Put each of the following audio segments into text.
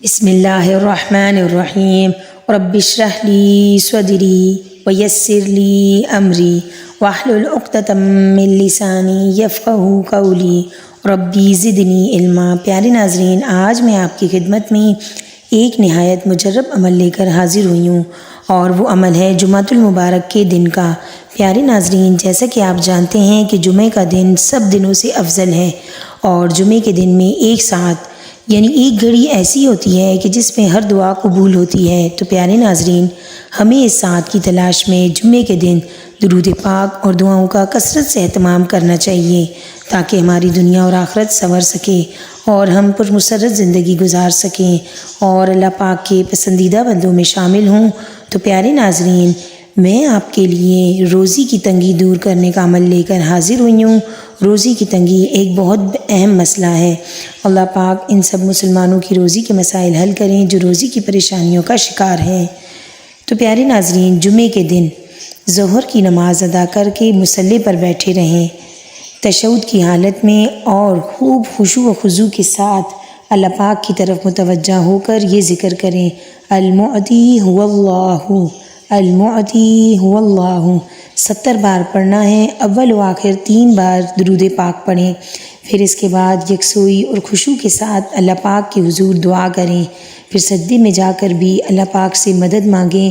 بسم اللہ الرحمن الرحیم رب اشرح لی صدری ویسر لی امری واحلل عقدۃ من لسانی یفقہوا قولی ربی زدنی علما۔ پیارے ناظرین، آج میں آپ کی خدمت میں ایک نہایت مجرب عمل لے کر حاضر ہوئی ہوں، اور وہ عمل ہے جمعۃ المبارک کے دن کا۔ پیارے ناظرین، جیسا کہ آپ جانتے ہیں کہ جمعہ کا دن سب دنوں سے افضل ہے، اور جمعہ کے دن میں ایک ساتھ یعنی ایک گھڑی ایسی ہوتی ہے کہ جس میں ہر دعا قبول ہوتی ہے۔ تو پیارے ناظرین، ہمیں اس ساتھ کی تلاش میں جمعے کے دن درود پاک اور دعاؤں کا کثرت سے اہتمام کرنا چاہیے، تاکہ ہماری دنیا اور آخرت سنور سکے اور ہم پرمسرت زندگی گزار سکیں اور اللہ پاک کے پسندیدہ بندوں میں شامل ہوں۔ تو پیارے ناظرین، میں آپ کے لیے روزی کی تنگی دور کرنے کا عمل لے کر حاضر ہوئی ہوں۔ روزی کی تنگی ایک بہت اہم مسئلہ ہے۔ اللہ پاک ان سب مسلمانوں کی روزی کے مسائل حل کریں جو روزی کی پریشانیوں کا شکار ہیں۔ تو پیارے ناظرین، جمعے کے دن ظہر کی نماز ادا کر کے مصلی پر بیٹھے رہیں تشہد کی حالت میں، اور خوب خشوع و خضوع کے ساتھ اللہ پاک کی طرف متوجہ ہو کر یہ ذکر کریں: المعطی هو اللہ، المعطی هو اللہ۔ 70 بار پڑھنا ہے۔ اول و آخر 3 بار درود پاک پڑھیں، پھر اس کے بعد یکسوئی اور خشوع کے ساتھ اللہ پاک کے حضور دعا کریں، پھر سجدے میں جا کر بھی اللہ پاک سے مدد مانگیں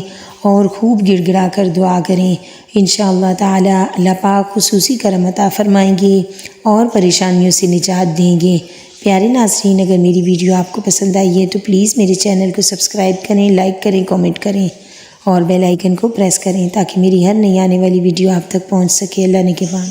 اور خوب گڑ گڑا کر دعا کریں۔ انشاءاللہ تعالی اللہ پاک خصوصی کرم عطا فرمائیں گے اور پریشانیوں سے نجات دیں گے۔ پیارے ناظرین، اگر میری ویڈیو آپ کو پسند آئی ہے تو پلیز میرے چینل کو سبسکرائب کریں، لائک کریں، کامنٹ کریں اور بیل آئیکن کو پریس کریں، تاکہ میری ہر نئی آنے والی ویڈیو آپ تک پہنچ سکے۔ اللہ نگہبان۔